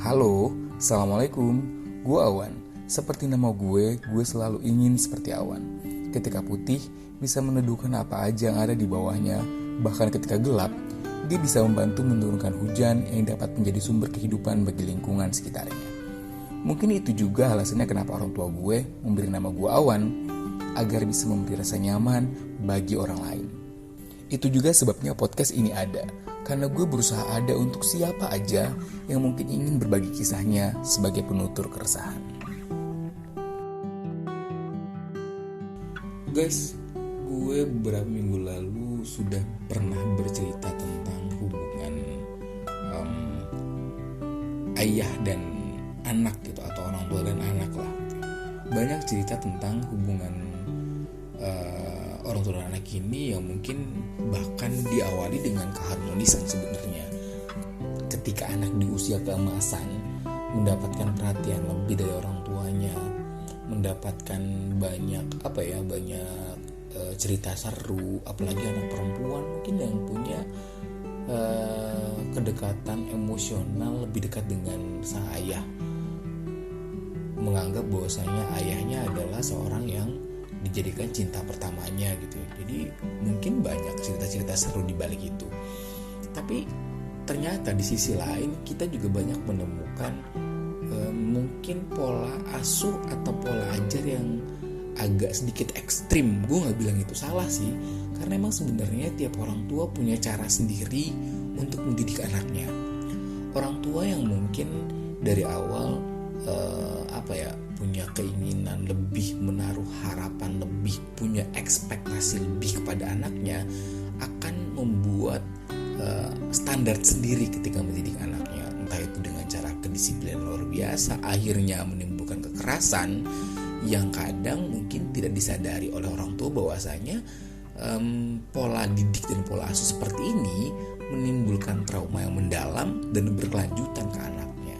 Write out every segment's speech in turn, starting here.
Halo, Assalamualaikum. Gue Awan. Seperti nama gue selalu ingin seperti awan. Ketika putih, bisa meneduhkan apa aja yang ada di bawahnya. Bahkan ketika gelap, dia bisa membantu menurunkan hujan yang dapat menjadi sumber kehidupan bagi lingkungan sekitarnya. Mungkin itu juga alasannya kenapa orang tua gue memberi nama gue Awan, agar bisa memberi rasa nyaman bagi orang lain. Itu juga sebabnya podcast ini ada, karena gue berusaha ada untuk siapa aja yang mungkin ingin berbagi kisahnya sebagai penutur keresahan. Guys, gue beberapa minggu lalu sudah pernah bercerita tentang hubungan ayah dan anak gitu, atau orang tua dan anak lah. Banyak cerita tentang hubungan orang tua dan anak ini yang mungkin bahkan diawali dengan keharmonisan sebenarnya. Ketika anak di usia keemasan mendapatkan perhatian lebih dari orang tuanya, mendapatkan banyak cerita seru, apalagi anak perempuan mungkin yang punya kedekatan emosional lebih dekat dengan sang ayah, menganggap bahwasanya ayahnya adalah seorang yang dijadikan cinta pertamanya gitu ya. Jadi mungkin banyak cerita-cerita seru di balik itu. Tapi ternyata di sisi lain kita juga banyak menemukan mungkin pola asuh atau pola ajar yang agak sedikit ekstrim. Gue gak bilang itu salah sih, karena emang sebenarnya tiap orang tua punya cara sendiri untuk mendidik anaknya. Orang tua yang mungkin dari awal punya keinginan lebih, menaruh harapan lebih, punya ekspektasi lebih kepada anaknya, akan membuat standar sendiri ketika mendidik anaknya. Entah itu dengan cara kedisiplinan luar biasa, akhirnya menimbulkan kekerasan yang kadang mungkin tidak disadari oleh orang tua bahwasanya pola didik dan pola asuh seperti ini menimbulkan trauma yang mendalam dan berkelanjutan ke anaknya.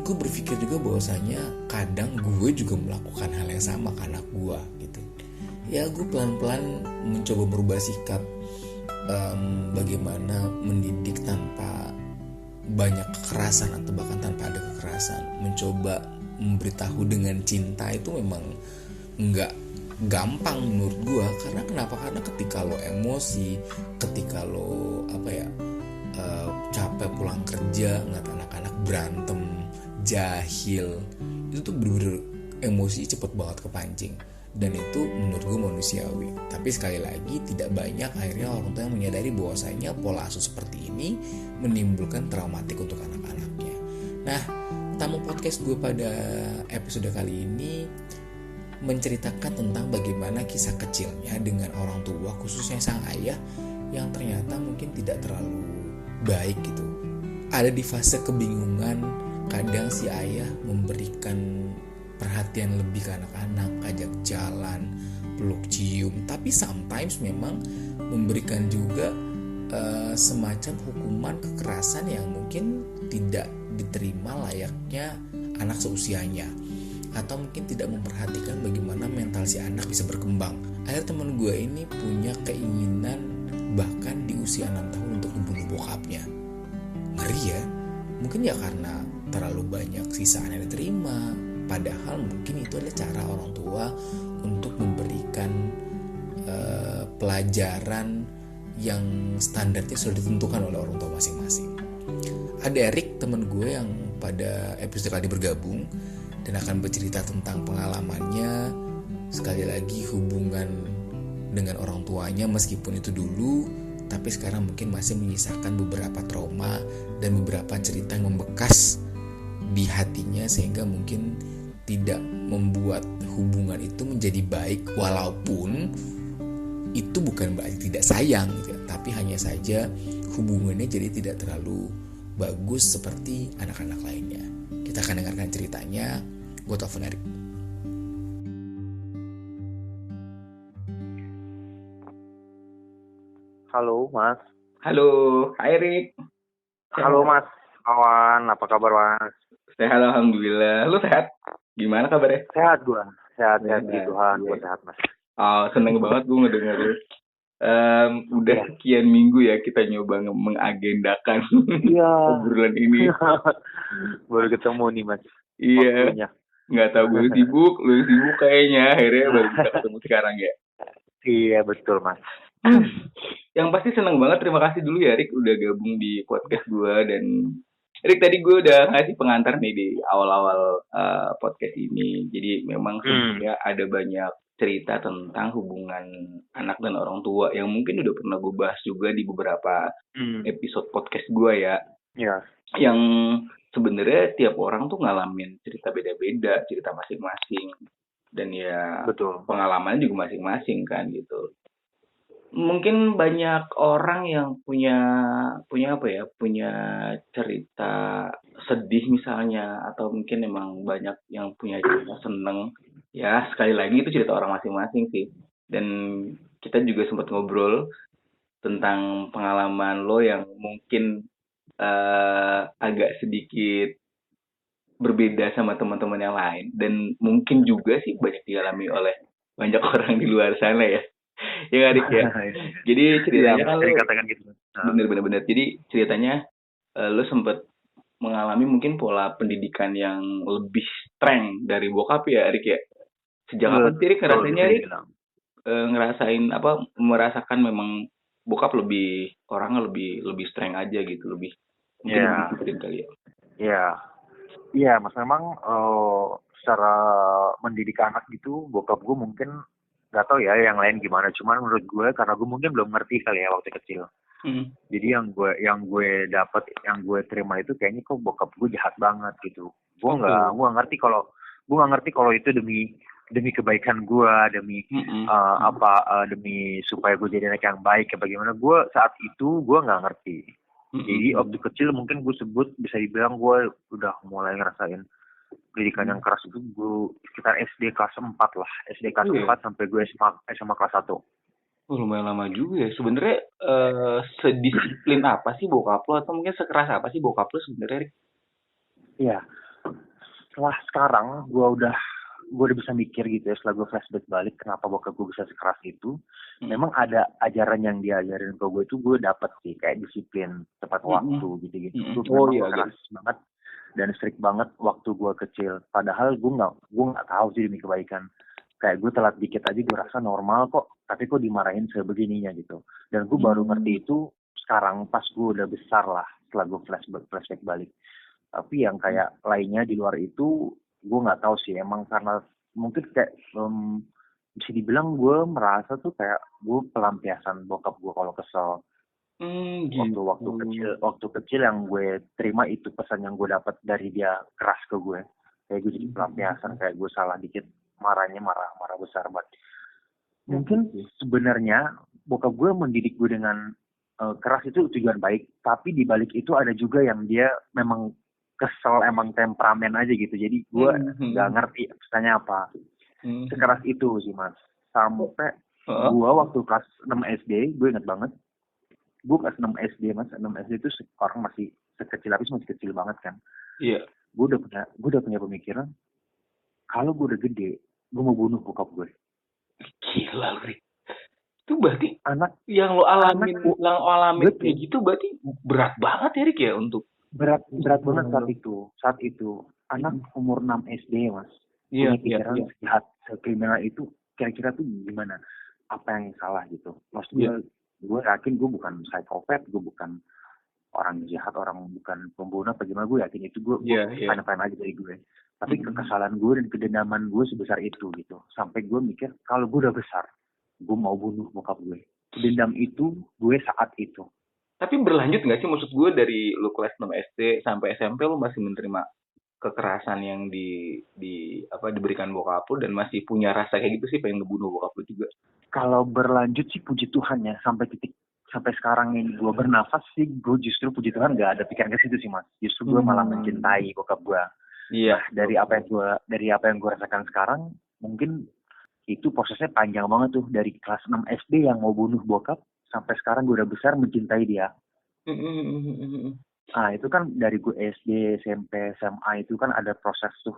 Gue berpikir juga bahwasanya kadang gue juga melakukan hal yang sama ke anak gue gitu. Ya gue pelan-pelan mencoba berubah sikap, bagaimana mendidik tanpa banyak kekerasan atau bahkan tanpa ada kekerasan. Mencoba memberitahu dengan cinta itu memang nggak gampang menurut gue. Karena kenapa? Karena ketika lo emosi, ketika lo capek pulang kerja ngeliat anak-anak berantem, jahil, itu tuh bener-bener emosi cepet banget kepancing. Dan itu menurut gue manusiawi. Tapi sekali lagi tidak banyak akhirnya orang tua yang menyadari bahwasanya pola asuh seperti ini menimbulkan traumatik untuk anak-anaknya. Nah, tamu podcast gue pada episode kali ini menceritakan tentang bagaimana kisah kecilnya dengan orang tua, khususnya sang ayah yang ternyata mungkin tidak terlalu baik gitu. Ada di fase kebingungan, kadang si ayah memberikan perhatian lebih ke anak-anak, ajak jalan, peluk cium, tapi sometimes memang memberikan juga semacam hukuman kekerasan yang mungkin tidak diterima layaknya anak seusianya, atau mungkin tidak memperhatikan bagaimana mental si anak bisa berkembang. Akhirnya teman gue ini punya keinginan bahkan di usia 6 tahun untuk membunuh bokapnya. Ngeri ya. Mungkin ya karena terlalu banyak sisaan yang diterima, padahal mungkin itu adalah cara orang tua untuk memberikan pelajaran yang standarnya sudah ditentukan oleh orang tua masing-masing. Ada Erik, teman gue yang pada episode kali bergabung dan akan bercerita tentang pengalamannya, sekali lagi hubungan dengan orang tuanya meskipun itu dulu, tapi sekarang mungkin masih menyisakan beberapa trauma dan beberapa cerita yang membekas di hatinya, sehingga mungkin tidak membuat hubungan itu menjadi baik, walaupun itu bukan berarti tidak sayang gitu ya, tapi hanya saja hubungannya jadi tidak terlalu bagus seperti anak-anak lainnya. Kita akan dengarkan ceritanya. Gue telepon Erik. Halo Mas. Halo, Hai Rik. Halo Mas, kawan, apa kabar Mas? Sehat alhamdulillah. Lu sehat? Gimana kabarnya? Sehat gua, sehat di Tuhan, gua sehat Mas. Oh, seneng banget gue ngedenger lu. Udah sekian minggu ya kita nyoba mengagendakan Iya. obrolan ini. Baru ketemu nih Mas. Iya, Waktunya. nggak tahu gue sibuk, lu sibuk kayaknya. Akhirnya baru bisa ketemu sekarang ya. Iya betul Mas. Yang pasti seneng banget, terima kasih dulu ya Rick udah gabung di podcast gue. Dan Rick tadi gue udah ngasih pengantar nih di awal-awal podcast ini. Jadi memang sebenarnya ada banyak cerita tentang hubungan anak dan orang tua yang mungkin udah pernah gue bahas juga di beberapa episode podcast gue ya. Iya. Yang sebenarnya tiap orang tuh ngalamin cerita beda-beda, cerita masing-masing. Dan ya Betul. pengalamannya juga masing-masing kan gitu. Mungkin banyak orang yang punya cerita sedih misalnya, atau mungkin emang banyak yang punya cerita seneng. Ya sekali lagi itu cerita orang masing-masing sih. Dan kita juga sempat ngobrol tentang pengalaman lo yang mungkin agak sedikit berbeda sama teman-teman yang lain, dan mungkin juga sih banyak dialami oleh banyak orang di luar sana ya. Ya nggak Dik ya. Jadi ceritanya kan lo dikatakan gitu. bener. Jadi ceritanya lo sempet mengalami mungkin pola pendidikan yang lebih streng dari bokap ya Rik ya. Sejak kapan sih Rik rasanya Rik merasakan memang bokap orangnya lebih streng aja gitu, lebih mungkin lebih disiplin kali ya. Iya Mas, memang secara mendidik anak gitu bokap gue mungkin nggak tahu ya yang lain gimana, cuman menurut gue karena gue mungkin belum ngerti kali ya waktu kecil. Jadi yang gue dapat, yang gue terima itu kayaknya kok bokap gue jahat banget gitu. Gue nggak ngerti kalau itu demi kebaikan gue, demi demi supaya gue jadi anak yang baik ya bagaimana. Gue saat itu gue nggak ngerti. Jadi waktu kecil mungkin gue bisa dibilang gue udah mulai ngerasain pendidikan yang keras itu gue sekitar SD kelas 4 lah. SD kelas 4 sampai gue SMA kelas 1. Lumayan lama juga ya. Sebenarnya sedisiplin apa sih bokap lo, atau mungkin sekeras apa sih bokap lo sebenarnya? Iya. Setelah sekarang gue udah bisa mikir gitu ya, setelah gue flashback balik kenapa bokap gue bisa sekeras itu. Memang ada ajaran yang diajarin ke gue itu gue dapat sih, kayak disiplin tepat waktu gitu-gitu. Gue memang keras banget dan strict banget waktu gue kecil. Padahal gue nggak tahu sih demi kebaikan. Kayak gue telat dikit aja gue rasa normal kok, tapi kok dimarahin sebegininya gitu. Dan gue baru ngerti itu sekarang pas gue udah besar lah, setelah gue flashback balik. Tapi yang kayak lainnya di luar itu gue nggak tahu sih, emang karena mungkin kayak bisa dibilang gue merasa tuh kayak gue pelampiasan bokap gue kalau kesel. Waktu kecil yang gue terima itu pesan yang gue dapat dari dia keras ke gue, kayak gue jadi pelampiasan, kayak gue salah dikit marahnya marah besar banget. Mungkin sebenarnya bokap gue mendidik gue dengan keras itu tujuan baik, tapi di balik itu ada juga yang dia memang kesel, emang temperamen aja gitu. Jadi gue nggak ngerti pesannya apa. Sekeras itu sih Mas. Sampai gue waktu kelas 6 SD, gue ingat banget. Gue kelas 6 SD Mas. 6 SD itu orang masih sekecil, habis masih kecil banget kan. Iya. Gue udah punya pemikiran, kalau gue udah gede, gue mau bunuh bokap gue. Gila Rick. Itu berarti anak yang lo alamin kayak gitu berarti berat banget ya Rick ya untuk berat banget saat itu anak umur 6 SD Mas. Punya pikiran sejahat, sekriminal itu, kira-kira tuh gimana, apa yang salah gitu. Maksudnya gue yakin gue bukan psikopat, gue bukan orang jahat, orang bukan pembunuh apa gimana, gue yakin itu gue fine-fine aja dari gue. Tapi kekesalan gue dan kedendaman gue sebesar itu gitu, sampai gue mikir kalau gue udah besar gue mau bunuh bokap gue. Dendam itu gue saat itu. Tapi berlanjut nggak sih, maksud gue dari lu kelas 6 SD sampai SMP lu masih menerima kekerasan yang diberikan bokap lu dan masih punya rasa kayak gitu sih pengen ngebunuh bokap lu juga? Kalau berlanjut sih puji Tuhan ya, sampai sekarang ini gue bernafas sih, gue justru puji Tuhan gak ada pikiran ke situ sih Mas. Justru gue malah mencintai bokap gue. Nah, dari apa yang gue rasakan sekarang, mungkin itu prosesnya panjang banget tuh, dari kelas 6 SD yang mau bunuh bokap sampai sekarang gue udah besar mencintai dia. Nah itu kan dari gue SD, SMP, SMA itu kan ada proses tuh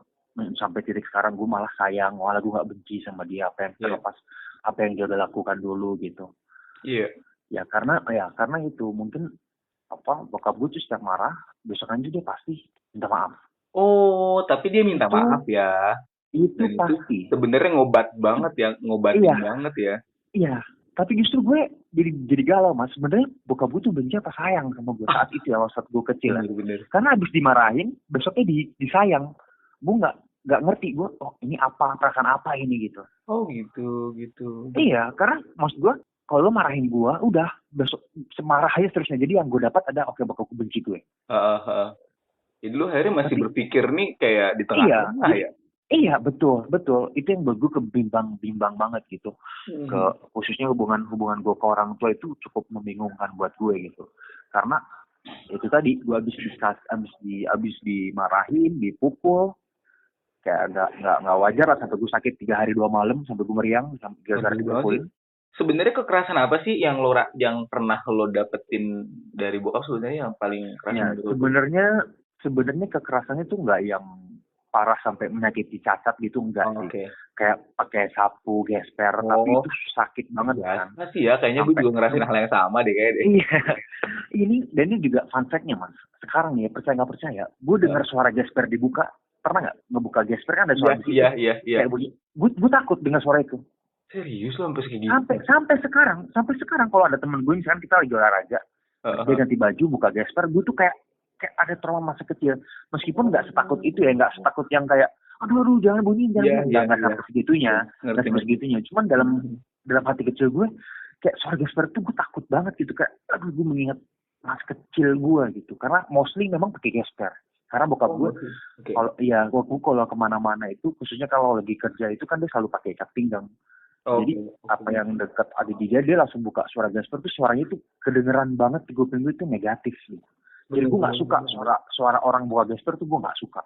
sampai titik sekarang gue malah sayang, malah gue nggak benci sama dia, apa yang terlepas, apa yang dia udah lakukan dulu gitu. Iya. Karena itu mungkin bokap gue tuh setiap marah besokannya dia pasti minta maaf. Oh, tapi dia minta Itu maaf ya. itu Dan itu pasti. sebenarnya ngobatin Iya, banget ya. iya. Tapi justru gue jadi galau mas. Sebenarnya bokap gue tuh benci apa sayang sama gue saat itu ya, saat gue kecil. Bener-bener. Karena abis dimarahin, besoknya disayang. Gue nggak ngerti gue. Oh ini apa perasaan apa ini gitu. Oh gitu. Iya, karena maksud gue kalau lo marahin gue, udah besok semarah aja terusnya. Jadi yang gue dapat ada oke bokap gue benci gue. Jadi lu akhirnya masih Tapi berpikir nih kayak di iya, tengah-tengah ya. iya betul. Itu yang buat gue bimbang banget gitu. Khususnya hubungan gue ke orang tua itu cukup membingungkan buat gue gitu. Karena itu tadi gue abis dimarahin, dipukul, kayak nggak wajar lah sampai gue sakit 3 hari 2 malam sampai gue meriang sampai gara-gara dipukulin. Sebenarnya kekerasan apa sih yang pernah lo dapetin dari bokap sebenarnya yang paling keras Ya, menurut lo? sebenarnya kekerasannya tuh nggak yang parah sampai menyakiti cacat gitu enggak sih. Oke. Kayak pakai sapu, gesper, tapi itu sakit banget kan. Biasa sih ya, kayaknya gue juga ngerasain hal yang sama deh kayaknya deh. Iya. Ini juga fun fact-nya mas. Sekarang nih percaya nggak percaya, gue dengar suara gesper dibuka. Pernah nggak ngebuka gesper kan ada suara di situ. Iya. Kayak bunyi. Gue takut dengar suara itu. Serius lo sampai segitu? Sampai sekarang kalau ada temen gue misalkan kita lagi olahraga, dia ganti baju buka gesper, gue tuh kayak ada trauma masa kecil. Meskipun nggak setakut itu ya, nggak setakut yang kayak aduh jangan bunyi, nggak sampai segitunya, nggak sampai segitunya. Cuman dalam hati kecil gue kayak suara gesper tuh gue takut banget gitu, kayak aduh gue mengingat masa kecil gue gitu. Karena mostly memang pakai gesper. Karena bokap gue, kalau kemana-mana itu, khususnya kalau lagi kerja itu kan dia selalu pakai ikat pinggang. Jadi apa yang dekat ada dia langsung buka suara gesper tuh suaranya tuh kedengeran banget di kuping gue itu negatif sih. Jadi gue nggak suka suara orang buka gesper tuh gue nggak suka.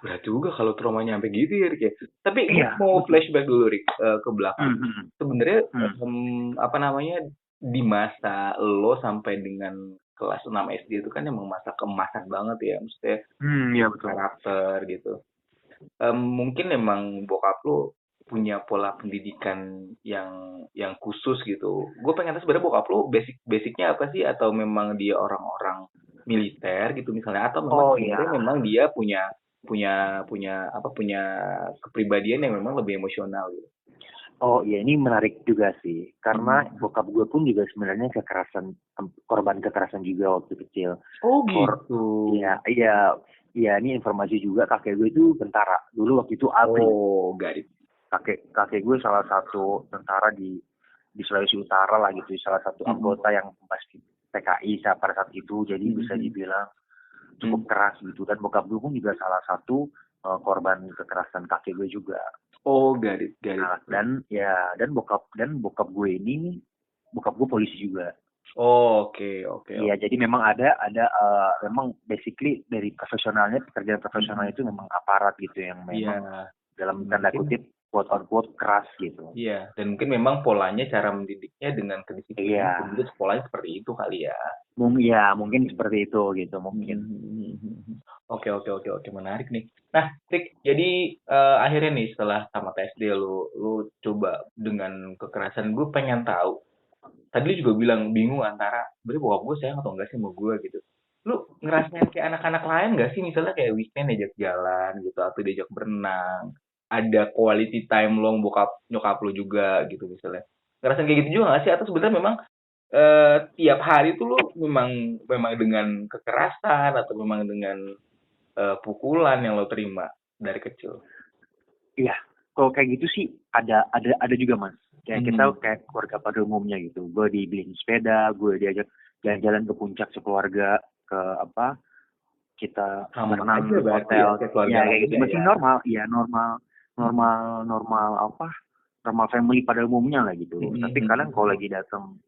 Berat juga kalau traumanya sampai gitu ya Rick ya. Tapi mau flashback dulu Rick ke belakang. Sebenarnya di masa lo sampai dengan kelas 6 SD itu kan emang masa keemasan banget ya, maksudnya betul. Karakter gitu. Mungkin emang bokap lo punya pola pendidikan yang khusus gitu. Gue pengen tahu sebenarnya bokap lo basicnya apa sih, atau memang dia orang-orang militer gitu misalnya, atau memang dia punya kepribadian yang memang lebih emosional gitu. Oh iya, ini menarik juga sih, karena bokap gue pun juga sebenarnya korban kekerasan juga waktu kecil. Oh gitu. Iya, ini informasi juga, kakek gue itu tentara dulu waktu itu ABRI. Oh, garis. Kakek gue salah satu tentara di Sulawesi Utara lah gitu, salah satu anggota yang pasti PKI pada saat itu, jadi bisa dibilang cukup keras gitu. Dan bokap gue pun juga salah satu korban kekerasan kakek gue juga. Oh, garis. Nah, dan bokap gue polisi juga. Oh, oke. Iya, jadi memang ada memang basically dari pekerjaan profesional itu memang aparat gitu yang memang dalam tanda kutip quote on quote keras gitu. Iya, dan mungkin memang polanya, cara mendidiknya dengan kedisiplinan, itu sekolahnya seperti itu kali ya. Mungkin seperti itu gitu mungkin. Oke, menarik nih. Nah, Rick, jadi akhirnya nih setelah tamat SD lu coba dengan kekerasan, gue pengen tahu. Tadi lu juga bilang bingung antara sebenarnya bokap gue sayang atau enggak sih sama gue gitu. Lu ngerasain kayak anak-anak lain nggak sih, misalnya kayak weekend diajak jalan gitu, atau diajak berenang, ada quality time lo nyokap lo juga gitu misalnya. Ngerasain kayak gitu juga nggak sih, atau sebenarnya memang tiap hari tuh lo memang dengan kekerasan atau memang dengan pukulan yang lo terima dari kecil? Iya, kalau kayak gitu sih ada juga mas. Kayak kita kayak keluarga pada umumnya gitu. Gue dibeliin sepeda, gue diajak jalan-jalan ke puncak sekeluarga, ke kita berenang di hotel. Ya kayak gitu. Masih normal, ya normal family pada umumnya lah gitu. Tapi kadang kalau lagi datang,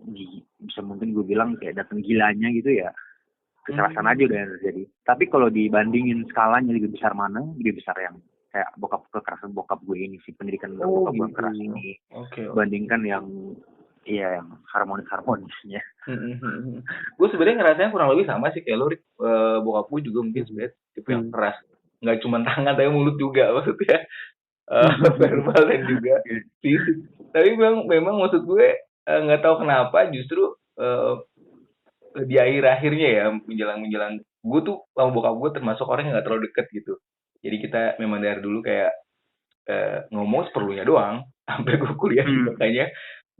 bisa mungkin gue bilang kayak datang gilanya gitu ya, kekerasan aja udah yang terjadi. Tapi kalau dibandingin skalanya lebih besar mana, lebih besar yang kayak kekerasan bokap gue ini sih, pendidikan bokap gue keras ini, bandingkan yang harmonisnya. Gue sebenarnya ngerasain kurang lebih sama sih kayak lo, Rick. Bokap gue juga mungkin sebenarnya tipe yang keras, nggak cuma tangan tapi mulut juga maksudnya, verbal dan juga fisik. Tapi memang maksud gue nggak tahu kenapa justru di akhir-akhirnya ya menjelang gue tuh sama bokap gue termasuk orang yang nggak terlalu deket gitu. Jadi kita memang dari dulu kayak ngomong seperlunya doang sampai gue kuliah juga kayaknya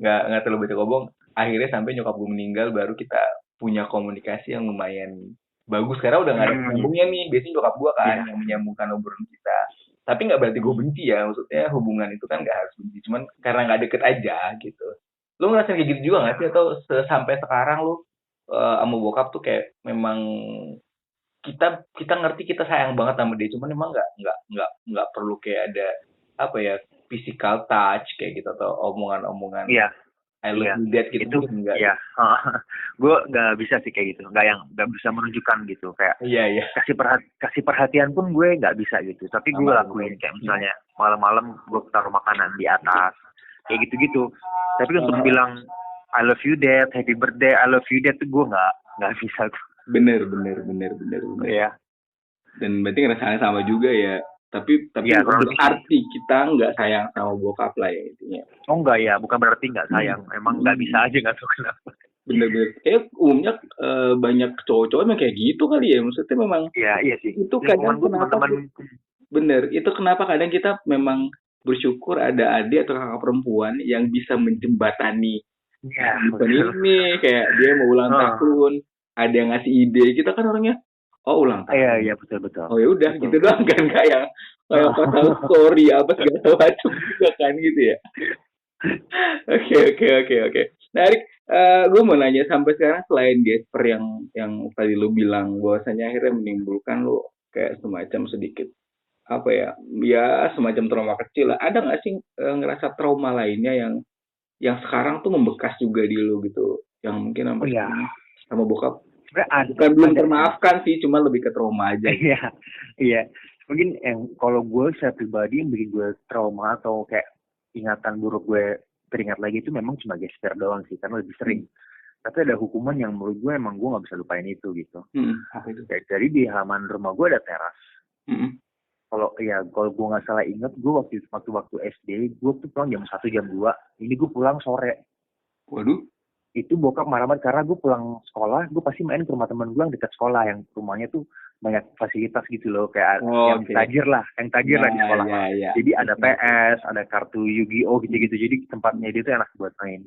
nggak terlalu banyak ngomong. Akhirnya sampai nyokap gue meninggal baru kita punya komunikasi yang lumayan bagus karena udah nggak ada nyambungnya nih. Biasanya nyokap gue kan Iya. yang menyambungkan obrolan kita. Tapi nggak berarti gue benci ya, maksudnya hubungan itu kan nggak harus benci, cuman karena nggak deket aja gitu. Lu ngerasain kayak gitu juga nggak sih atau sampai sekarang lu sama bokap tuh kayak memang kita kita ngerti kita sayang banget sama dia, cuman emang nggak perlu kayak ada apa ya physical touch kayak gitu atau omongan-omongan Iya. I love Iya. you dad gitu Itu mungkin enggak. ya. Gue nggak bisa sih kayak gitu. Nggak bisa menunjukkan gitu. Kayak Iya iya. kasih perhatian pun gue nggak bisa gitu. Tapi gue Sama. lakuin kayak misalnya malam-malam gue taruh makanan di atas. Kayak gitu-gitu. Tapi untuk bilang I love you dad, happy birthday, I love you dad tuh gue nggak bisa. Bener. Iya. Dan berarti ngerasain sama juga ya. Tapi Iya, kurang lebih. berarti kita nggak sayang sama bokap lah ya intinya. Oh enggak ya, bukan berarti nggak sayang. Emang nggak bisa aja nggak tahu kenapa. Bener. Umumnya banyak cowok-cowok memang kayak gitu kali ya. Maksudnya memang Iya sih. itu kadang kenapa teman-teman. bener. Itu kenapa kadang kita memang bersyukur ada adik atau kakak perempuan yang bisa menjembatani Iya. event ini kayak dia mau ulang tahun, ada yang ngasih ide. Kita kan orangnya ulang tahun. Iya betul. Oh ya udah gitu doang kan kayak pasal story apa segala macam juga kan gitu ya. Oke. Nah, Erik, gue mau nanya sampai sekarang selain Gasper yang tadi lu bilang bahwasanya akhirnya menimbulkan lu kayak semacam sedikit apa ya semacam trauma kecil lah. Ada nggak sih ngerasa trauma lainnya yang sekarang tuh membekas juga di lu gitu, yang mungkin sampai sekarang sama bokap bukan belum termaafkan sih, cuma lebih ke trauma aja. Iya. Mungkin kalau gue saya pribadi yang bikin gue trauma atau kayak ingatan buruk gue teringat lagi itu memang cuma gesper doang sih, karena lebih sering. Tapi ada hukuman yang menurut gue emang gue nggak bisa lupain itu gitu. Apa itu? Kayak jadi di halaman rumah gue ada teras. Kalau gue nggak salah inget, gue waktu SD gue tuh pulang jam 1 jam 2. Ini gue pulang sore. Waduh. Itu bokap marah banget karena gue pulang sekolah, gue pasti main ke rumah temen gue yang dekat sekolah, yang rumahnya tuh banyak fasilitas gitu loh, kayak yang tajir lah di sekolah. Ya. Jadi ada PS, ada kartu Yu-Gi-Oh gitu-gitu, jadi tempatnya dia tuh enak buat main.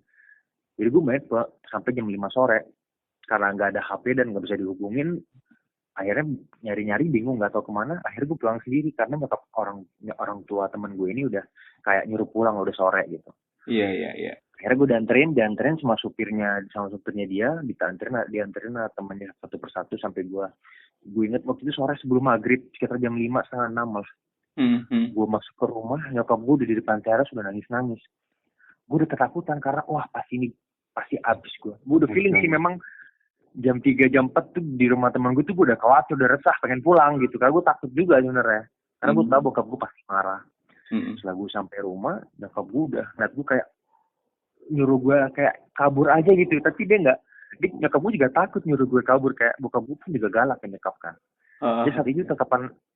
Jadi gue main sampai jam 5 sore, karena nggak ada HP dan nggak bisa dihubungin. Akhirnya nyari-nyari bingung nggak tahu kemana. Akhirnya gue pulang sendiri karena nyokap orang tua temen gue ini udah kayak nyuruh pulang udah sore gitu. Iya. Akhirnya gue dianterin sama supirnya dia, dianterin temennya satu persatu sampai gue inget waktu itu sore sebelum maghrib sekitar jam 5, setengah 6 malah. Gue masuk ke rumah, nyokap gue udah di depan teras udah nangis. Gue udah ketakutan karena pasti abis gue. Gue udah feeling sih memang jam 3 jam 4 tuh di rumah teman gue tuh gue udah khawatir, udah resah, pengen pulang gitu. Karena gue takut juga sebenarnya. Karena gue tahu bokap gue pasti marah. Setelah gue sampai rumah, nyokap gue udah ngeliat gue kayak nyuruh gue kayak kabur aja gitu. Tapi nyokap gue juga takut nyuruh gue kabur, kayak bokap gue pun juga galak ya nyokap kan. Jadi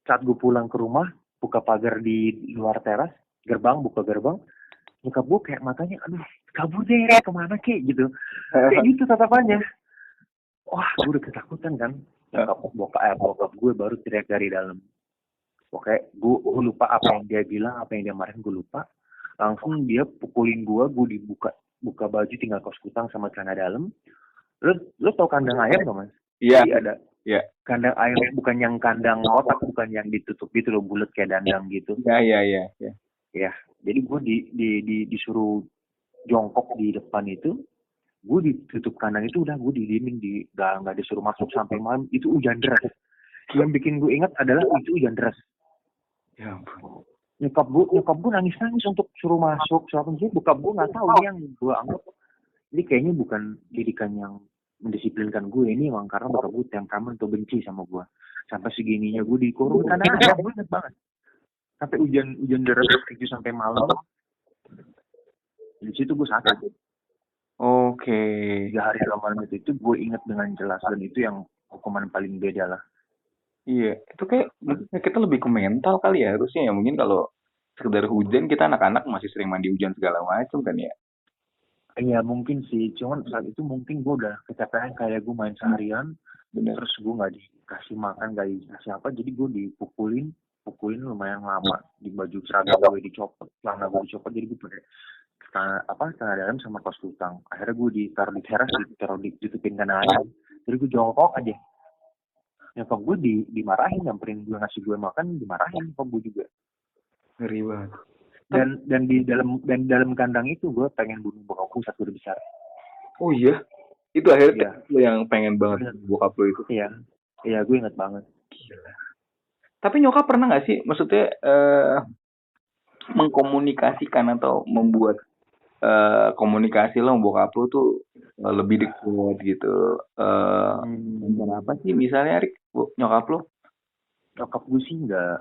saat gue pulang ke rumah, buka pagar di luar teras, buka gerbang, nyokap gue kayak matanya, aduh kabur deh kemana kek gitu. Kayak gitu tatapannya. Wah, gue udah ketakutan kan. Bokap gue baru teriak dari dalam. Pokoknya gue lupa apa yang dia bilang, apa yang dia marahin gue lupa. Langsung dia pukulin gue buka baju tinggal kaos kutang sama celana dalam. Lo tau kandang ayam gak mas? Iya. Ada. Iya. Kandang ayam bukan yang kandang kotak, bukan yang ditutup gitu lo, bulat kayak dandang gitu. Iya. Ya, jadi gue disuruh jongkok di depan itu. Gue ditutup kandang itu, udah gue didiemin, nggak disuruh masuk sampai malam. Itu hujan deras. Yang bikin gue ingat adalah itu hujan deras. Ya ampun. Nyokap gue nangis untuk suruh masuk. Soalnya bokap gue nggak tahu. Ini yang gue anggap ini kayaknya bukan didikan yang mendisiplinkan gue. Ini emang karena bokap gue temperamen atau benci sama gue. Sampai segininya gue dikurung kandang ayam. Gue inget banget. Sampai hujan deras itu sampai malam. Di situ gue sakit. Oke. 3 hari malam itu gue ingat dengan jelas, dan itu yang hukuman paling beda lah. Iya, itu kayak kita lebih ke mental kali ya harusnya ya. Mungkin kalau sekedar hujan, kita anak-anak masih sering mandi hujan segala macam kan ya. Iya mungkin sih, cuman saat itu mungkin gue udah kecapean, kayak gue main seharian, Bener. terus gue nggak dikasih makan, nggak dikasih apa, jadi gue pukulin lumayan lama, di baju seragam gue dicopot, celana gue dicopot, jadi gue pakai celana dalam sama kaos kutang. Akhirnya gue ditaruh di teras, ditutupin kena air, jadi gue jongkok aja. Nyokap gue dimarahin, nyamperin gue ngasih gue makan, dimarahin nyokap gue juga. Ngeri banget. Dan di dalam kandang itu gue pengen bunuh bokap gue saat gue udah besar. Oh iya, itu akhirnya Iya. lo yang pengen banget bokap lo itu. Iya gue inget banget. Gila. Tapi nyokap pernah nggak sih, maksudnya mengkomunikasikan atau membuat komunikasi lo sama bokap lo tuh lebih dekat gitu. Cara apa sih misalnya, Rik, nyokap lo? Nyokap gue sih nggak,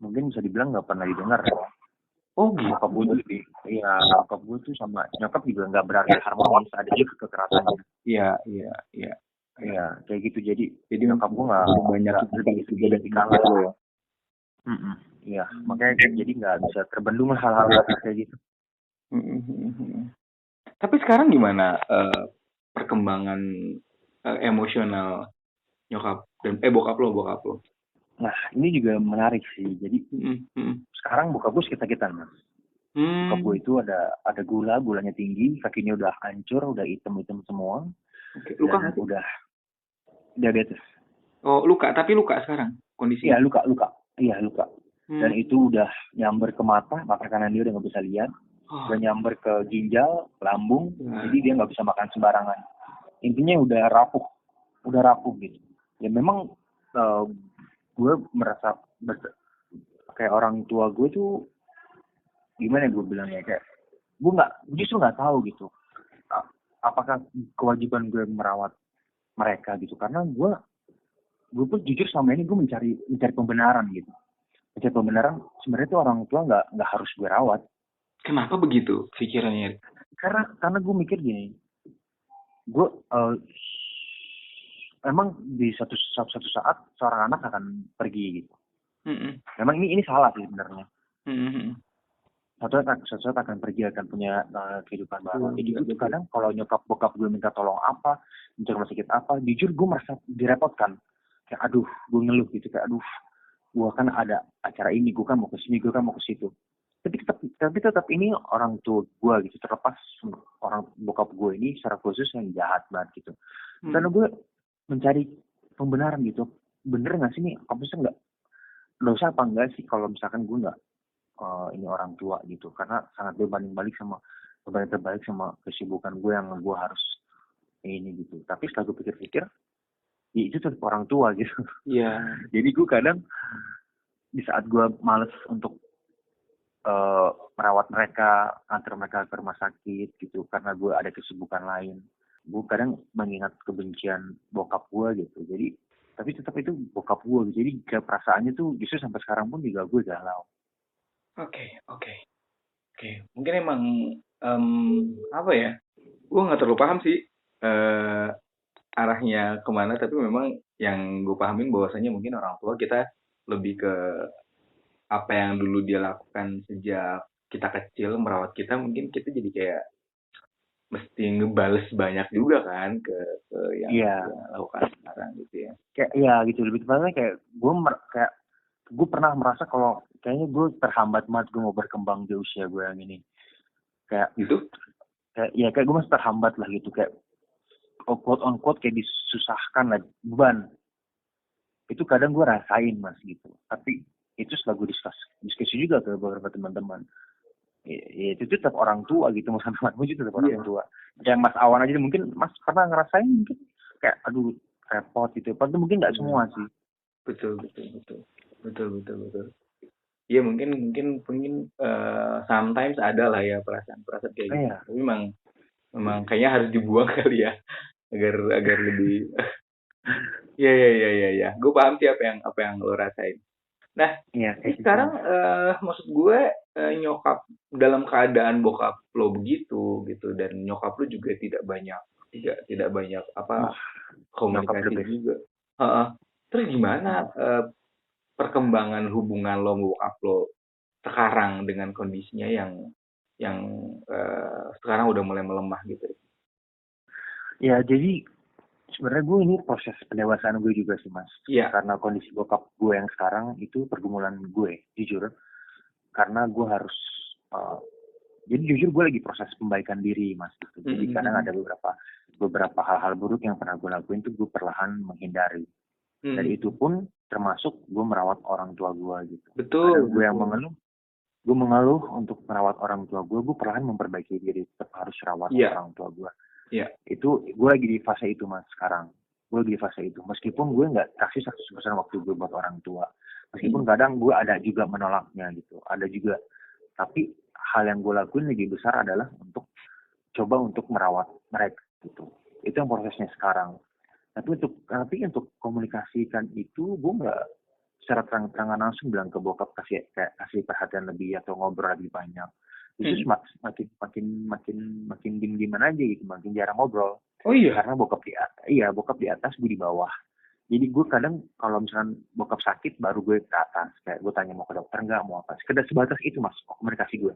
mungkin bisa dibilang nggak pernah didengar. Oh gitu. Nyokap gue tuh nyokap gue tuh sama nyokap juga nggak berarti harmonis, ada juga kekerasannya. Iya. Iya kayak gitu, jadi nyokap gue nggak banyak juga dan dikalah. Iya makanya jadi nggak bisa terbendung hal-hal kayak gitu. Tapi sekarang gimana perkembangan emosional nyokap dan bokap lo? Nah ini juga menarik sih, jadi sekarang bokap gue sakit-sakitan mas. Bokap gue itu ada gulanya tinggi, kakinya udah hancur, udah hitam semua. Luka dan udah diabetes. Oh luka, tapi luka sekarang kondisinya? Iya luka. Dan itu udah nyamber ke mata kanan dia udah nggak bisa lihat. Udah nyamber ke ginjal, lambung, jadi dia nggak bisa makan sembarangan. Intinya udah rapuh gitu. Ya memang gue merasa kayak orang tua gue tuh gimana gue bilangnya, kayak gue justru nggak tahu gitu apakah kewajiban gue merawat mereka gitu, karena gue pun jujur sama ini gue mencari pembenaran gitu. Mencari pembenaran sebenarnya tuh orang tua nggak harus gue rawat. Kenapa begitu pikirannya? Karena gue mikir gini, gue emang di satu saat seorang anak akan pergi gitu. Memang ini salah sih sebenarnya. Satu saat akan pergi, akan punya kehidupan baru. Jadi gue kadang kalau nyokap bokap gue minta tolong apa, minta rumah sakit apa, jujur gue merasa direpotkan. Kayak aduh, gue ngeluh gitu, kayak aduh, gue kan ada acara ini, gue kan mau ke sini, gue kan mau ke situ. Tapi tetap ini orang tua gue gitu, terlepas orang bokap gue ini secara khusus yang jahat banget gitu. Karena gue mencari pembenaran gitu, bener nggak sih nih, kampusnya nggak dosa apa enggak sih kalau misalkan gue nggak ini orang tua gitu, karena sangat berbanding terbalik sama kesibukan gue yang gue harus ini gitu. Tapi setelah gue pikir-pikir, ya itu tetap orang tua gitu. Iya. Jadi gue kadang di saat gue males untuk merawat mereka, antar mereka ke rumah sakit gitu, karena gue ada kesibukan lain, gue kadang mengingat kebencian bokap gue gitu. Jadi tapi tetap itu bokap gue gitu. Jadi kayak perasaannya tuh justru sampai sekarang pun juga gue galau. Oke. Mungkin emang apa ya? Gue nggak terlalu paham sih arahnya kemana, tapi memang yang gue pahamin bahwasanya mungkin orang tua kita lebih ke apa yang dulu dia lakukan sejak kita kecil merawat kita, mungkin kita jadi kayak mesti ngebales banyak juga kan ke yang dia lakukan sekarang gitu ya. Kayak gitu, lebih tepatnya kayak gue pernah merasa kalau kayaknya gue terhambat banget gue mau berkembang di usia gue yang ini. Kayak gitu? Kayak gue masih terhambat lah gitu, kayak quote on quote kayak disusahkan lah, beban. Itu kadang gue rasain mas gitu. Tapi itu setelah gue diskusi juga ke beberapa teman-teman. Ya itu tetap orang tua gitu, mas teman-teman itu tetap orang tua. Yang Mas Awan aja mungkin Mas pernah ngerasain mungkin kayak aduh repot gitu. Padahal mungkin nggak semua sih. Betul. Iya mungkin sometimes ada lah ya perasaan kayak gitu. Tapi memang kayaknya harus dibuang kali ya agar lebih. Iya. Gue paham sih apa yang lo rasain. Nah, sekarang maksud gue nyokap dalam keadaan bokap lo begitu gitu, dan nyokap lo juga tidak banyak apa komunikasi juga. Terus gimana perkembangan hubungan lo sama bokap lo sekarang dengan kondisinya yang yang sekarang udah mulai melemah gitu? Ya jadi sebenarnya gue ini proses pendewasaan gue juga sih Mas. Iya. Karena kondisi bokap gue yang sekarang itu pergumulan gue, jujur. Karena gue harus jadi jujur gue lagi proses pembaikan diri Mas gitu. Jadi kadang ada beberapa hal-hal buruk yang pernah gue lakuin tuh gue perlahan menghindari. Dari itu pun termasuk gue merawat orang tua gue gitu. Betul. Kadang gue yang mengeluh untuk merawat orang tua gue perlahan memperbaiki diri, tetap harus rawat orang tua gue. Iya. Itu gue lagi di fase itu Mas sekarang. Gue lagi di fase itu. Meskipun gue nggak kasih 100% waktu gue buat orang tua. Meskipun kadang gue ada juga menolaknya gitu. Ada juga. Tapi hal yang gue lakuin lebih besar adalah coba untuk merawat mereka gitu. Itu yang prosesnya sekarang. Tapi untuk komunikasikan itu gue nggak secara terang-terangan langsung bilang ke bokap kasih perhatian lebih atau ngobrol lebih banyak. Itu makin diem-dieman aja gitu, makin jarang ngobrol. Oh iya. Karena bokap di atas, gue di bawah. Jadi gue kadang kalau misalkan bokap sakit baru gue ke atas, kayak gue tanya mau ke dokter nggak, mau apa. Sekedar sebatas itu Mas komunikasi gue.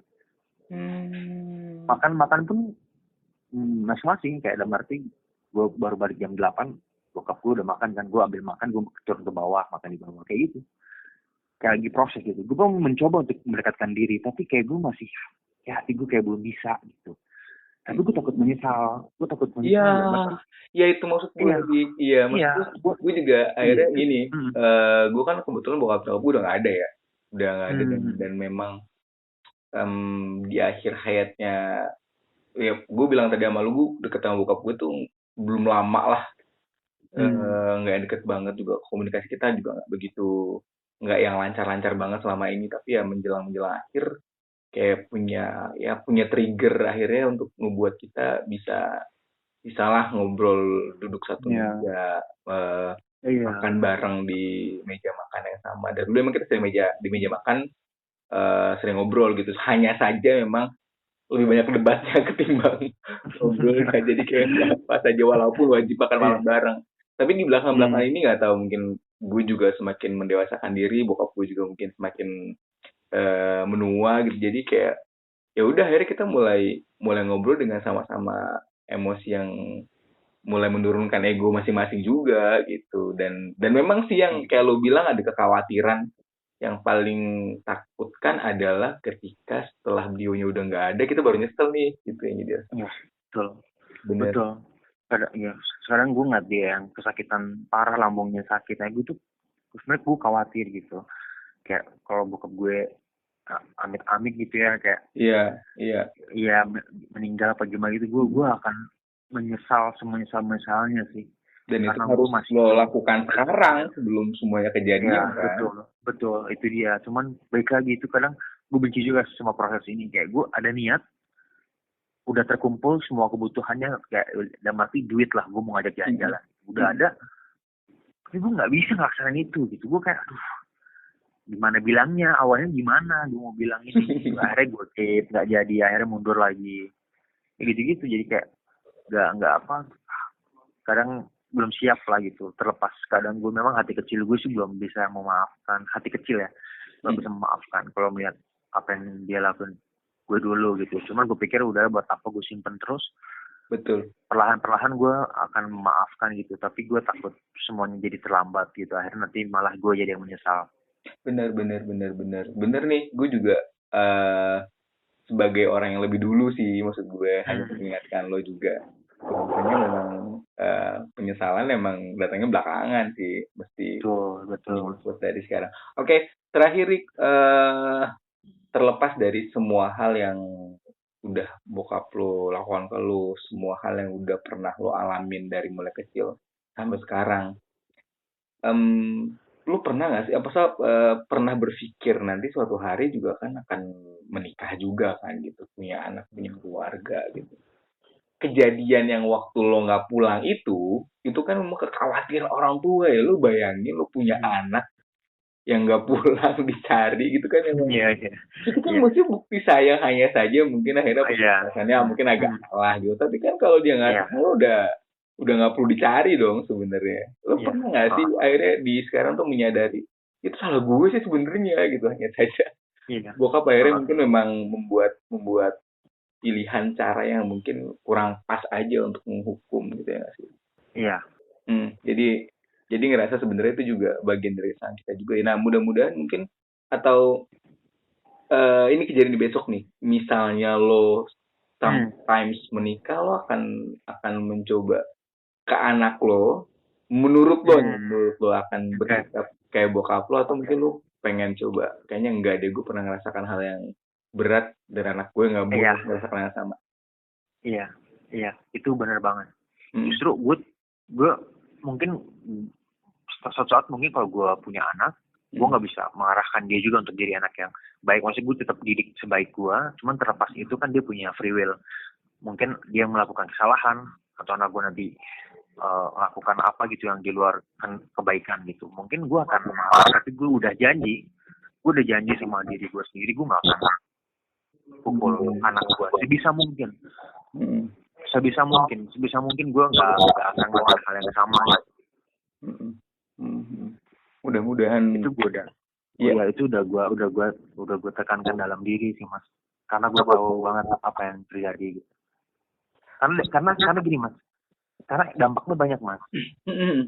Makan pun masing-masing, kayak dalam arti gue baru balik jam 8, bokap gue udah makan kan, gue ambil makan, gue turun ke bawah, makan di bawah, kayak gitu. Kayak lagi proses gitu. Gue pun mencoba untuk mendekatkan diri, tapi kayak gue masih, ya hati gue kayak belum bisa gitu. Tapi gue takut menyesal. Iya itu maksud gue sih. Iya, maksud gue juga akhirnya gini. Gue kan kebetulan bokap gue udah nggak ada ya, udah nggak ada dan memang di akhir hayatnya, ya gue bilang tadi sama lu, gue deket sama bokap gue tuh belum lama lah, nggak deket banget juga, komunikasi kita juga nggak begitu, nggak yang lancar-lancar banget selama ini, tapi ya menjelang akhir kayak punya trigger akhirnya untuk membuat kita bisa lah ngobrol, duduk satu meja, makan bareng di meja makan yang sama. Dan dulu emang kita di meja makan sering ngobrol gitu, hanya saja memang lebih banyak debatnya ketimbang ngobrolnya. Jadi kayak apa saja walaupun wajib makan malam bareng. Tapi di belakang ini nggak tahu, mungkin gue juga semakin mendewasakan diri, bokap gue juga mungkin semakin menua gitu. Jadi kayak ya udah akhirnya kita mulai ngobrol dengan sama-sama emosi yang mulai menurunkan ego masing-masing juga gitu. Dan memang sih yang kayak lo bilang, ada kekhawatiran. Yang paling takutkan adalah ketika setelah beliaunya udah nggak ada, kita baru nyesel nih gitu ya. Iya, betul. Sekarang gue ngeliat dia yang kesakitan parah, lambungnya sakit, gue tuh sebenarnya gue khawatir gitu. Kayak kalau bokap gue amit-amit gitu ya, kayak meninggal apa gimana gitu, gue akan menyesal semenyesal-menyesalnya sih. Dan itu harus lo lakukan sekarang sebelum semuanya kejadian kan? Betul, itu dia. Cuman baik lagi, itu kadang gue benci juga sama proses ini. Kayak gue ada niat, udah terkumpul semua kebutuhannya, kayak dalam arti duit lah, gue mau ngajak jalan-jalan, udah ada, tapi gue nggak bisa ngelaksanain itu gitu. Gue kayak gimana bilangnya, awalnya gimana gue mau bilang ini, akhirnya gue keep, nggak jadi, akhirnya mundur lagi, kayak gitu-gitu. Jadi kayak nggak apa, kadang belum siap lah gitu. Terlepas kadang gue memang hati kecil gue sih belum bisa memaafkan, hati kecil ya belum bisa memaafkan kalau melihat apa yang dia lakukan gue dulu gitu. Cuman gue pikir udah, buat apa gue simpen terus. Betul. Perlahan-perlahan gue akan memaafkan gitu, tapi gue takut semuanya jadi terlambat gitu, akhirnya nanti malah gue jadi yang menyesal. Bener nih, gue juga sebagai orang yang lebih dulu sih, maksud gue hanya mengingatkan lo juga. Sebenarnya memang penyesalan memang datangnya belakangan sih, mesti betul dari sekarang. Oke, terakhir Rick, terlepas dari semua hal yang udah bokap lo lakukan ke lo, semua hal yang udah pernah lo alamin dari mulai kecil sampai sekarang, lo pernah nggak sih, pernah berpikir nanti suatu hari juga kan akan menikah juga kan gitu, punya anak, punya keluarga gitu. Kejadian yang waktu lo nggak pulang itu kan memang kekhawatiran orang tua ya. Lo bayangin lo punya anak yang nggak pulang, dicari gitu kan. Itu kan maksudnya bukti sayang hanya saja, mungkin akhirnya perasaannya mungkin agak salah gitu. Tapi kan kalau dia nggak tahu, lo udah nggak perlu dicari dong sebenarnya. Lo pernah nggak sih akhirnya di sekarang tuh menyadari itu salah gue sih sebenarnya gitu, hanya saja bokap akhirnya mungkin memang membuat pilihan cara yang mungkin kurang pas aja untuk menghukum gitu ya nggak sih? Iya. Jadi ngerasa sebenarnya itu juga bagian dari kesalahan kita juga. Nah, mudah-mudahan mungkin atau ini kejadian di besok nih. Misalnya lo sometimes menikah, lo akan mencoba ke anak lo, menurut lo akan bersikap kayak bokap lo atau mungkin lo pengen coba kayaknya enggak deh, gue pernah ngerasakan hal yang berat dan anak gue nggak boleh merasakan hal yang sama. Iya, itu benar banget. Justru gue mungkin suatu saat mungkin kalau gue punya anak, gue nggak bisa mengarahkan dia juga untuk jadi anak yang baik. Maksudnya gue tetap didik sebaik gue, cuman terlepas itu kan dia punya free will. Mungkin dia melakukan kesalahan atau anak gue nanti melakukan apa gitu yang di luar kebaikan gitu. Mungkin gue akan marah, tapi gue udah janji sama diri gue sendiri, gue nggak akan pukul anak gue sebisa mungkin. Sebisa mungkin gue nggak akan melakukan hal yang sama. Mudah-mudahan itu gue udah itu udah gue tekankan dalam diri sih mas, karena gue tahu banget apa yang terjadi gitu. Karena gini mas, karena dampaknya banyak mas.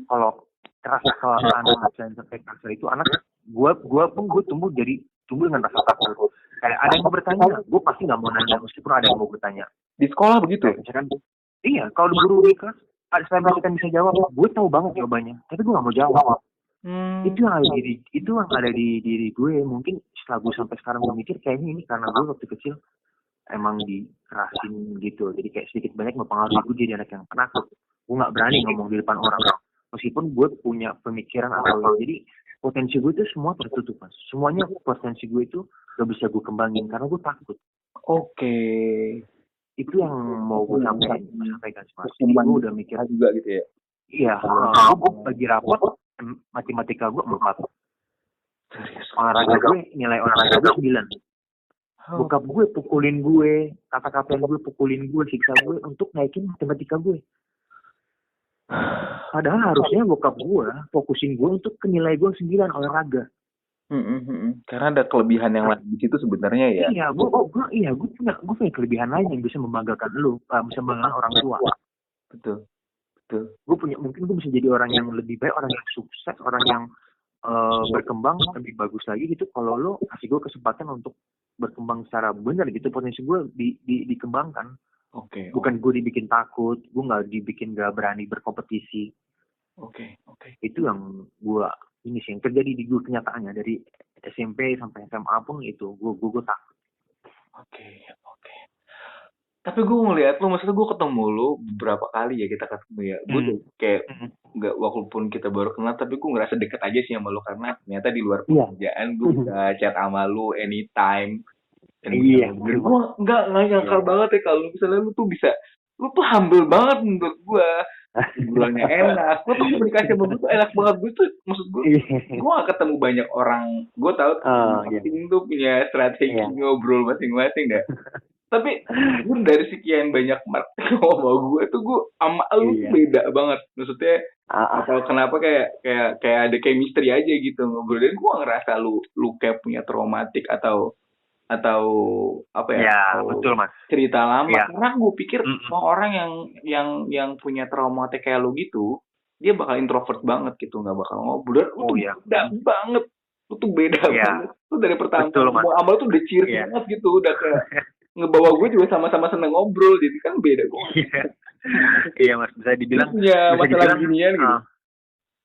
Kalau anak sampai kasar itu anak gue tumbuh dengan rasa takut. Kayak ada yang mau bertanya, gue pasti nggak mau nanya meskipun ada yang mau bertanya. Di sekolah begitu? Misalkan, iya, kalau guru di kelas saya bisa jawab, gue tahu banget jawabannya, tapi gue nggak mau jawab. Itu yang ada di diri gue. Mungkin setelah gue sampai sekarang gue mikir kayaknya ini karena gue waktu kecil emang dikerasin gitu, jadi kayak sedikit banyak mempengaruhi gue jadi anak yang penakut. Gue nggak berani ngomong di depan orang meskipun gue punya pemikiran atau jadi potensi gue itu semua tertutup mas. Semuanya potensi gue itu gak bisa gue kembangin karena gue takut. Oke. Itu yang mau gue sampaikan mas. Jadi gue udah mikir juga gitu ya. Iya, gue bagi rapot matematika gue 4. Olahraga gue nilai olahraga gue 9. Bokap gue pukulin gue, kata-katain gue, pukulin gue, siksa gue untuk naikin matematika gue. Padahal harusnya bokap gue fokusin gue untuk ke nilai gue 9 olahraga. Karena ada kelebihan yang lain di situ sebenarnya ya. Iya, gue punya kelebihan lain yang bisa membanggakan lu, bisa membanggakan orang tua. Betul. Mungkin gue bisa jadi orang yang lebih baik, orang yang sukses, orang yang berkembang lebih bagus lagi gitu kalau lo kasih gue kesempatan untuk berkembang secara benar gitu, potensi gue dikembangkan. Bukan gue dibikin takut, gue nggak dibikin gak berani berkompetisi. Itu yang gue ini sih yang terjadi di gue kenyataannya dari SMP sampai SMA pun itu gue takut. Tapi gue ngeliat lo, maksudnya gue ketemu lo beberapa kali ya, kita ketemu ya. Gue kayak nggak, walaupun kita baru kenal, tapi gue ngerasa deket aja sih sama lo karena ternyata di luar pekerjaan gue bisa chat sama lo anytime. Gue nggak nyangka banget ya kalau misalnya lo tuh bisa, lo tuh humble banget menurut gue. Bilangnya enak, gue tuh komunikasi sama gue tuh enak banget. Gue tuh maksud gue gak ketemu banyak orang. Gue tahu masing tuh punya strategi ngobrol masing-masing deh. Tapi gue dari sekian banyak sama gue tuh, gue sama lu beda banget. Maksudnya atau kenapa kayak ada chemistry aja gitu ngobrol. Dan gue ngerasa lu kayak punya traumatik atau apa ya? Betul mas. Cerita lama. Karena gue pikir semua orang yang punya traumatik kayak lu gitu, dia bakal introvert banget gitu, nggak bakal ngobrol. Beda banget. Lu tuh beda banget. Lu dari pertama mau amal tuh udah cheers banget gitu, udah kayak ngebawa gue juga sama-sama seneng ngobrol, jadi kan beda gue. Iya mas, bisa dibilang masalah ginian gitu.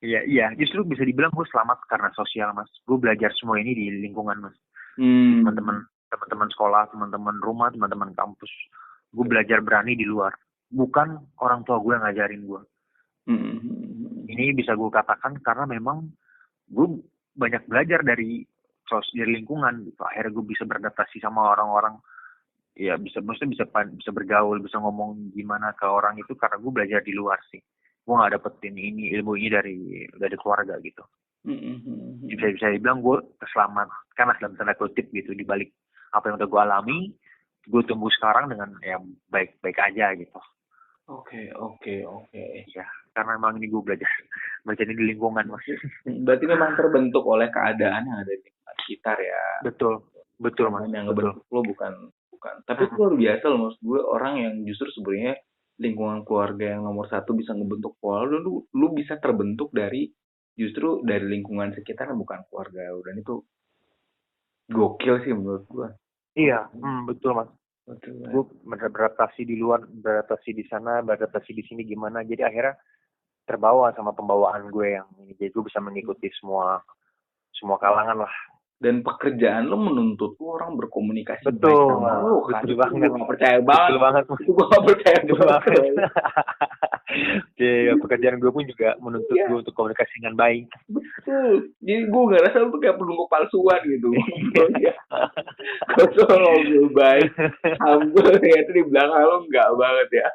Iya, justru bisa dibilang gue selamat karena sosial mas. Gue belajar semua ini di lingkungan mas. Teman-teman sekolah, teman-teman rumah, teman-teman kampus. Gue belajar berani di luar. Bukan orang tua gue yang ngajarin gue. Ini bisa gue katakan karena memang gue banyak belajar dari lingkungan gitu. Akhirnya gue bisa beradaptasi sama orang-orang. Ya bisa bergaul, bisa ngomong gimana ke orang itu karena gue belajar di luar sih. Gue nggak dapetin ilmu ini dari keluarga gitu. Bisa dibilang gue selamat karena dalam tanda kutip gitu, di balik apa yang udah gue alami, gue tumbuh sekarang dengan ya baik-baik aja gitu. Oke. Ya, karena memang ini gue belajar di lingkungan mas. Berarti memang terbentuk oleh keadaan yang ada di sekitar ya. Betul mas. Yang ngebentuk lo bukan bukan. Tapi itu luar biasa loh maksud gue, orang yang justru sebenarnya lingkungan keluarga yang nomor satu bisa ngebentuk pola lu bisa terbentuk dari justru dari lingkungan sekitar, bukan keluarga lu. Dan itu gokil sih menurut gue. Iya, betul Mas. Betul. Gue beradaptasi di luar, beradaptasi di sana, beradaptasi di sini gimana. Jadi akhirnya terbawa sama pembawaan gue yang ini. Jadi gue bisa mengikuti semua kalangan lah. Dan pekerjaan lo menuntut lo orang berkomunikasi Betul, baik sama lo kan. betul Itu banget. gue gak percaya banget. Betul banget. Itu gue gak percaya Betul banget. banget. Jadi pekerjaan gue pun juga menuntut Iya. gue untuk komunikasi dengan baik. Betul. Jadi gue gak rasa lo tuh kayak penunggu palsuan gitu. Kalau soal ngobrol baik, humble ya, itu di belakang lo enggak banget ya.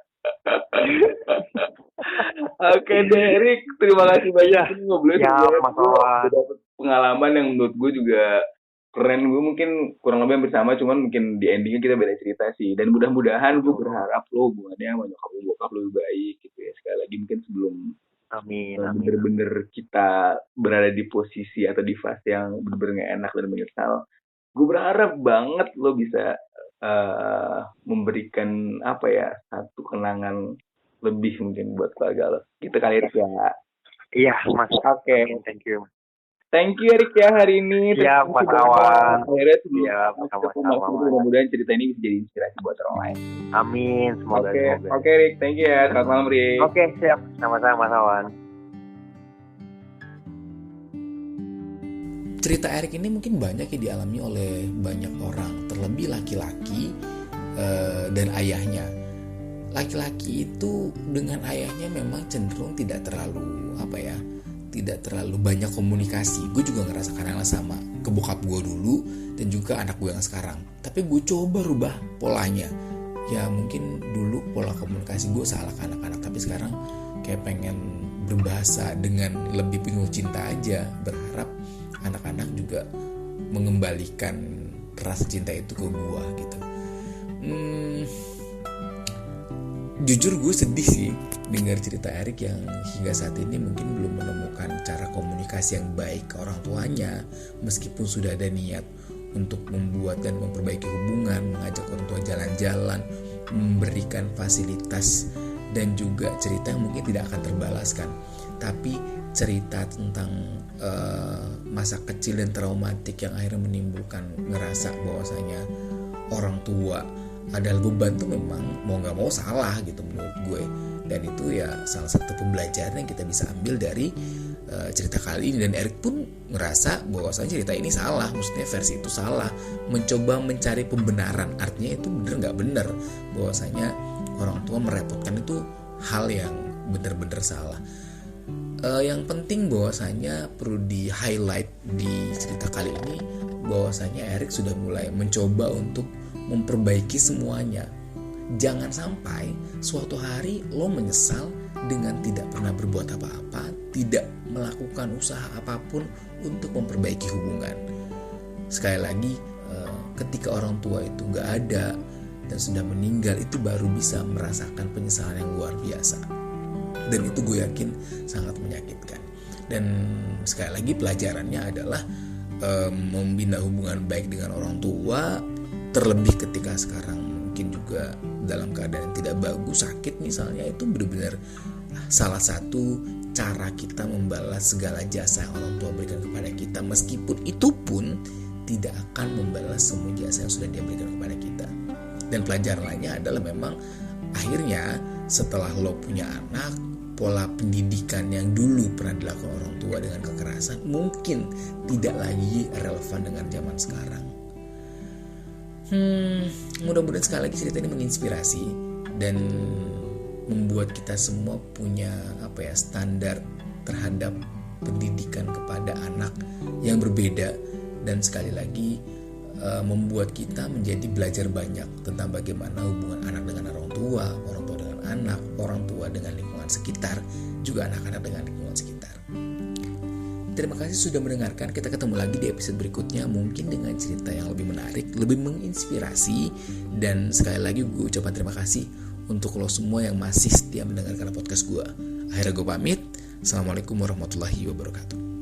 Oke Derek, terima kasih banyak ngobrol. Ya, Mas Awan. Dapet pengalaman yang menurut gue juga keren. Gue mungkin kurang lebih bersama, cuman mungkin di endingnya kita beda cerita sih. Dan mudah-mudahan gue berharap lo hubungannya sama nyokap lo bokap lebih baik gitu ya. Sekali lagi mungkin sebelum Amin. bener-bener kita berada di posisi atau di fase yang bener-bener gak enak dan menyesal, gue berharap banget lo bisa memberikan apa ya, satu kenangan lebih mungkin buat keluarga lo gitu kali ya. Iya, Mas. Oke. Thank you. Thank you Erik ya hari ini. Iya, Terima Mas kasih Awan. banyak. Akhirnya Iya, sama-sama. mudah-mudahan cerita ini bisa jadi inspirasi buat orang lain. Amin. Semoga. Oke Erik, thank you ya. Selamat malam Erik. Oke, siap. Sama-sama, Mas Awan. Cerita Erik ini mungkin banyak yang dialami oleh banyak orang, terlebih laki-laki dan ayahnya. Laki-laki itu dengan ayahnya memang cenderung tidak terlalu tidak terlalu banyak komunikasi. Gue juga ngerasakan yang sama ke bokap gue dulu dan juga anak gue yang sekarang. Tapi gue coba rubah polanya. Ya mungkin dulu pola komunikasi gue salah ke anak-anak, tapi sekarang kayak pengen berbahasa dengan lebih penuh cinta aja. Berharap anak-anak juga mengembalikan rasa cinta itu ke gue gitu. Jujur gue sedih sih dengar cerita Erik yang hingga saat ini mungkin belum menemukan cara komunikasi yang baik ke orang tuanya, meskipun sudah ada niat untuk membuat dan memperbaiki hubungan, mengajak orang tua jalan-jalan, memberikan fasilitas dan juga cerita yang mungkin tidak akan terbalaskan. Tapi cerita tentang masa kecil dan traumatik yang akhirnya menimbulkan ngerasa bahwasanya orang tua adalah beban tuh memang mau gak mau salah gitu menurut gue. Dan itu ya salah satu pembelajaran yang kita bisa ambil dari cerita kali ini. Dan Erik pun ngerasa bahwasanya cerita ini salah, maksudnya versi itu salah, mencoba mencari pembenaran. Artinya itu bener gak bener, bahwasanya orang tua merepotkan itu hal yang bener-bener salah. Yang penting bahwasanya perlu di highlight di cerita kali ini bahwasanya Erik sudah mulai mencoba untuk memperbaiki semuanya. Jangan sampai suatu hari lo menyesal dengan tidak pernah berbuat apa-apa, tidak melakukan usaha apapun untuk memperbaiki hubungan. Sekali lagi, ketika orang tua itu gak ada dan sudah meninggal, itu baru bisa merasakan penyesalan yang luar biasa. Dan itu gue yakin sangat menyakitkan. Dan sekali lagi pelajarannya adalah membina hubungan baik dengan orang tua, terlebih ketika sekarang mungkin juga dalam keadaan yang tidak bagus, sakit misalnya, itu benar-benar salah satu cara kita membalas segala jasa yang orang tua berikan kepada kita, meskipun itu pun tidak akan membalas semua jasa yang sudah dia berikan kepada kita. Dan pelajaran lainnya adalah memang akhirnya setelah lo punya anak, pola pendidikan yang dulu pernah dilakukan orang tua dengan kekerasan mungkin tidak lagi relevan dengan zaman sekarang. Mudah-mudahan sekali lagi cerita ini menginspirasi dan membuat kita semua punya standar terhadap pendidikan kepada anak yang berbeda, dan sekali lagi membuat kita menjadi belajar banyak tentang bagaimana hubungan anak dengan orang tua dengan anak, orang tua dengan lingkungan sekitar, juga anak-anak dengan lingkungan sekitar. Terima kasih sudah mendengarkan. Kita ketemu lagi di episode berikutnya, mungkin dengan cerita yang lebih menarik, lebih menginspirasi. Dan sekali lagi gue ucapkan terima kasih untuk lo semua yang masih setia mendengarkan podcast gue. Akhirnya gue pamit. Assalamualaikum warahmatullahi wabarakatuh.